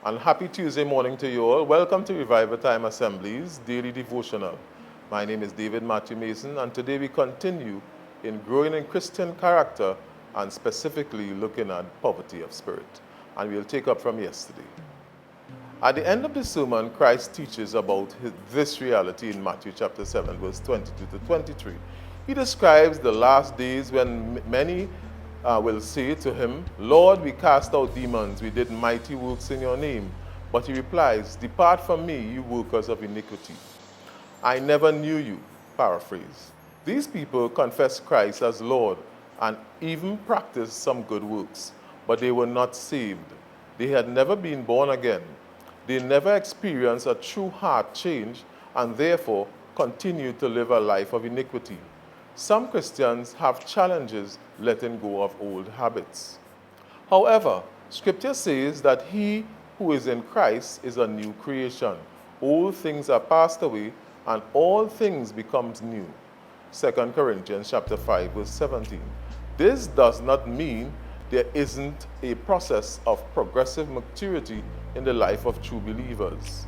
And happy Tuesday morning to you all. Welcome to Revival Time Assembly's Daily Devotional. My name is David Matthew Mason, and today we continue in growing in Christian character and specifically looking at poverty of spirit. And we'll take up from yesterday. At the end of the sermon, Christ teaches about this reality in Matthew chapter 7, verse 22 to 23. He describes the last days when many will say to him, Lord, we cast out demons, we did mighty works in your name. But he replies, Depart from me, you workers of iniquity. I never knew you. Paraphrase. These people confessed Christ as Lord and even practiced some good works, but they were not saved. They had never been born again. They never experienced a true heart change and therefore continued to live a life of iniquity. Some Christians have challenges letting go of old habits. However, Scripture says that he who is in Christ is a new creation. Old things are passed away and all things becomes new. 2 Corinthians chapter 5, verse 17. This does not mean there isn't a process of progressive maturity in the life of true believers.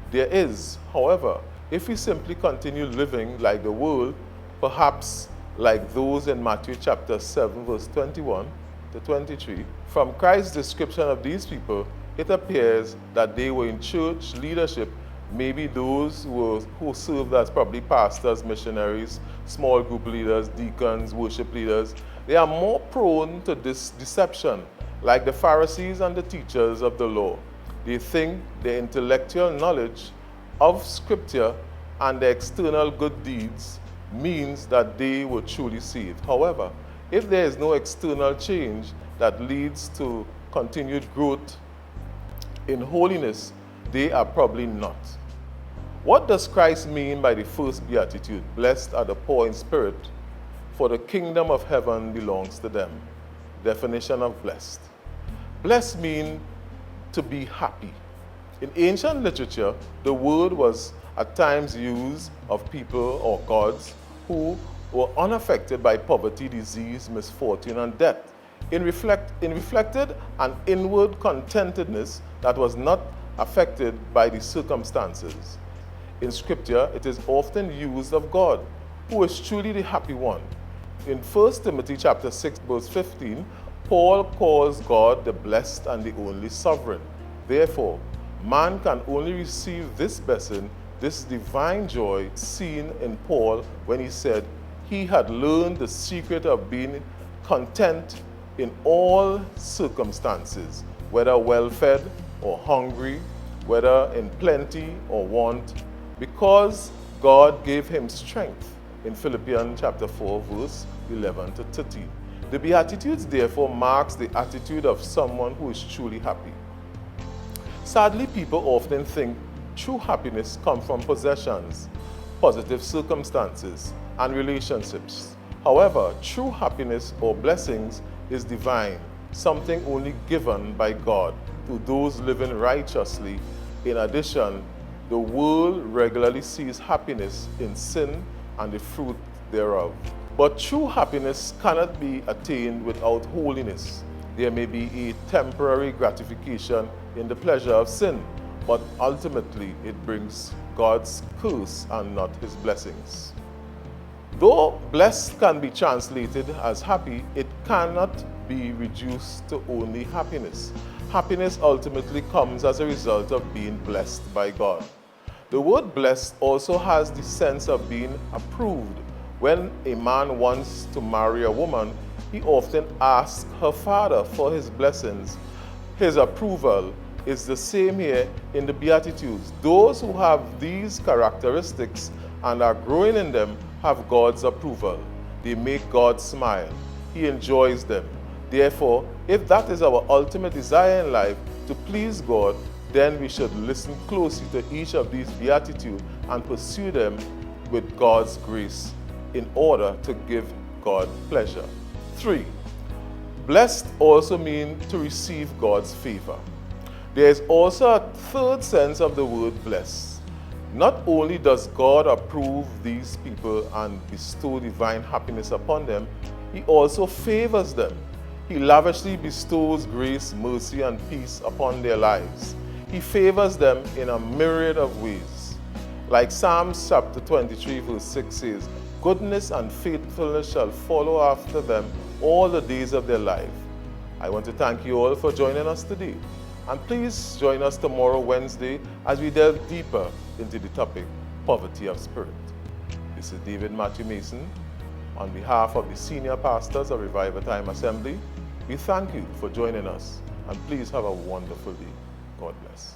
There is, however, if we simply continue living like the world, perhaps like those in Matthew chapter 7, verse 21 to 23, from Christ's description of these people, it appears that they were in church leadership, maybe those who served as probably pastors, missionaries, small group leaders, deacons, worship leaders. They are more prone to this deception, like the Pharisees and the teachers of the law. They think their intellectual knowledge of Scripture and their external good deeds means that they were truly saved. However, if there is no external change that leads to continued growth in holiness, they are probably not. What does Christ mean by the first beatitude? Blessed are the poor in spirit, for the kingdom of heaven belongs to them. Definition of blessed. Blessed means to be happy. In ancient literature, the word was at times used of people or gods who were unaffected by poverty, disease, misfortune, and death. It reflected an inward contentedness that was not affected by the circumstances. In Scripture, it is often used of God, who is truly the happy one. In 1 Timothy chapter 6, verse 15, Paul calls God the blessed and the only sovereign. Therefore, man can only receive this blessing, this divine joy seen in Paul when he said he had learned the secret of being content in all circumstances, whether well-fed or hungry, whether in plenty or want, because God gave him strength in Philippians chapter 4, verse 11 to 13. The Beatitudes therefore marks the attitude of someone who is truly happy. Sadly, people often think true happiness comes from possessions, positive circumstances, and relationships. However, true happiness or blessings is divine, something only given by God to those living righteously. In addition, the world regularly sees happiness in sin and the fruit thereof. But true happiness cannot be attained without holiness. There may be a temporary gratification in the pleasure of sin, but ultimately it brings God's curse and not his blessings. Though blessed can be translated as happy, it cannot be reduced to only happiness. Happiness ultimately comes as a result of being blessed by God. The word blessed also has the sense of being approved. When a man wants to marry a woman, he often asks her father for his blessings. His approval is the same here in the Beatitudes. Those who have these characteristics and are growing in them have God's approval. They make God smile. He enjoys them. Therefore, if that is our ultimate desire in life, to please God, then we should listen closely to each of these Beatitudes and pursue them with God's grace in order to give God pleasure. 3. Blessed also means to receive God's favor. There is also a third sense of the word blessed. Not only does God approve these people and bestow divine happiness upon them, he also favors them. He lavishly bestows grace, mercy, and peace upon their lives. He favors them in a myriad of ways. Like Psalms chapter 23 verse 6 says, "Goodness and faithfulness shall follow after them all the days of their life." I want to thank you all for joining us today. And please join us tomorrow, Wednesday, as we delve deeper into the topic, poverty of spirit. This is David Matthew Mason. On behalf of the senior pastors of Revival Time Assembly, we thank you for joining us, and please have a wonderful day. God bless.